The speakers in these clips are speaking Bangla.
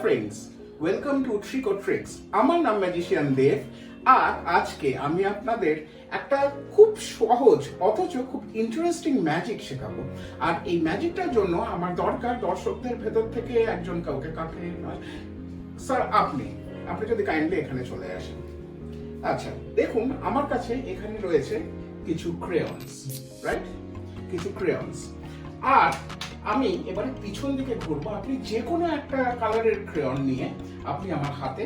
ফ্রেন্ডস, ওয়েলকাম টু ট্রিক ও ট্রিক্স। আমার নাম ম্যাজিশিয়ান দেব। আর আজকে আমি আপনাদের একটা খুব সহজ অথচ খুব ইন্টারেস্টিং ম্যাজিক শেখাবো। আর এই ম্যাজিকটার জন্য আমার দরকার দর্শকদের ভেতর থেকে একজন কাউকে, কাকে নয় স্যার, আপনি যদি কাইন্ডলি এখানে চলে আসেন। আচ্ছা, দেখুন আমার কাছে এখানে রয়েছে কিছু ক্রেয়ন্স, রাইট? কিছু ক্রেয়ন্স। আর আমি এবারে পিছন দিকে ঘুরবো। আপনি যে কোনো একটা কালারের ক্রেয়ন নিয়ে আপনি আমার হাতে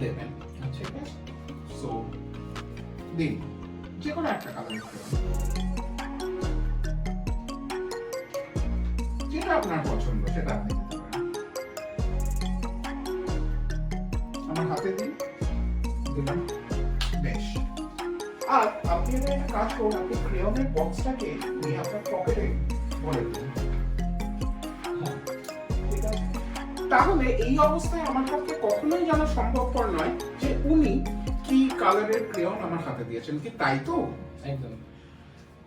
দেবেন, ঠিক আছে? সো দিন যে কোনো একটা কালারের ক্রেয়ন, যেটা আপনার পছন্দ সেটা আপনি দিতে পারেন। আমার হাতে দিন, দিলাম, বেশ। আর আপনি একটা কাজ করুন, আপনি ক্রেয়নের বক্সটাকে নিয়ে আপনার পকেটে ভরে দিন। তাহলে এই অবস্থায় আমার পক্ষে কখনোই জানা সম্ভবপর নয় যে উনি কি কালারের ক্রেয়ন আমার হাতে দিয়েছেন, কি তাই তো? একদম।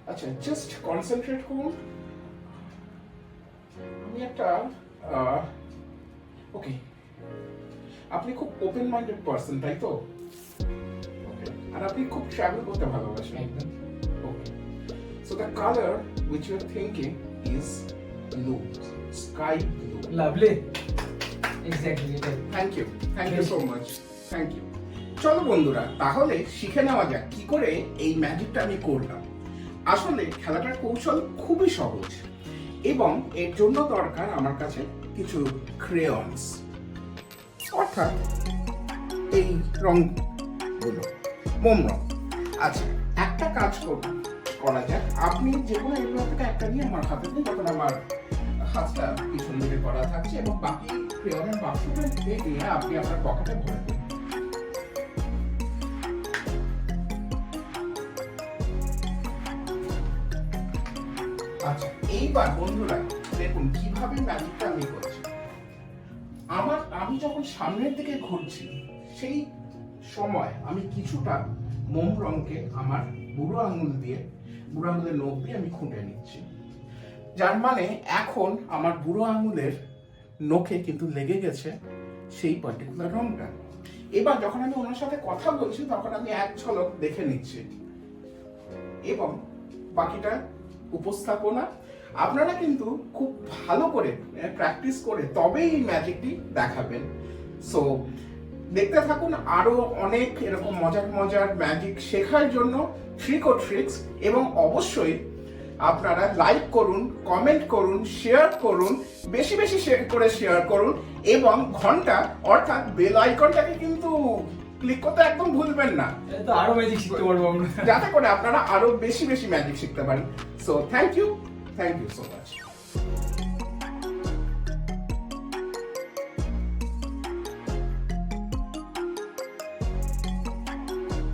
আচ্ছা, জাস্ট কনসেন্ট্রেট করুন। আমি একটা ওকে, আপনি খুব ওপেন মাইন্ডেড পারসন, তাই তো? ওকে, আর আপনি খুব ট্রাভেল করতে ভালোবাসেন। একদম। Okay, so the colour which you are thinking is blue, sky blue. Lovely. Exactly এটাই। Thank you so much, thank you. চলো বন্ধুরা, তাহলে শিখে নেওয়া যাক কি করে এই ম্যাজিকটা আমি করলাম। আসলে খেলাটার কৌশল খুবই সহজ এবং এর জন্য দরকার আমার কাছে কিছু ক্রেয়ন্স, অর্থাৎ এই রংগুলো, মোম রং। আচ্ছা, একটা কাজ করা যাক। আপনি যে কোনো এগুলো থেকে একটা নিয়ে আমার হাতে দিন, তখন আমার হাতটা পিছন দিকে করা থাকছে এবং বাকি ক্রেয়নের বাক্সটা দিয়ে আপনি আপনার পকেটে ভরে দিন। আচ্ছা, এইবার বন্ধুরা দেখুন কিভাবে ম্যাজিকটা আমি করছি। আমি যখন সামনের দিকে ঘুরছি সেই সময় আমি কিছুটা মোম রংকে আমার বুড়ো আঙুলের নখ দিয়ে আমি খুঁটে নিচ্ছি, যার মানে এখন আমার বুড়ো আঙুলের নখে কিন্তু লেগে গেছে সেই পার্টিকুলার রংটা। এবার যখন আমি ওনার সাথে কথা বলছি তখন আমি এক ঝলক দেখে নিচ্ছি এবং বাকিটা উপস্থাপনা আপনারা কিন্তু খুব ভালো করে প্র্যাকটিস করে তবেই এই ম্যাজিকটি দেখাবেন। সো দেখতে থাকুন আরো অনেক এরকম মজার ম্যাজিক শেখার জন্য ট্রিক ও ট্রিক্স। এবং অবশ্যই আপনারা লাইক করুন, কমেন্ট করুন, শেয়ার করুন, বেশি করে শেয়ার করুন এবং ঘন্টা অর্থাৎ বেল আইকনটাকে কিন্তু ক্লিক করতে একদম ভুলবেন না, তো আরো ম্যাজিক শিখতে পারবো আমরা, যাতে করে আপনারা আরো বেশি ম্যাজিক শিখতে পারেন। So thank you so much.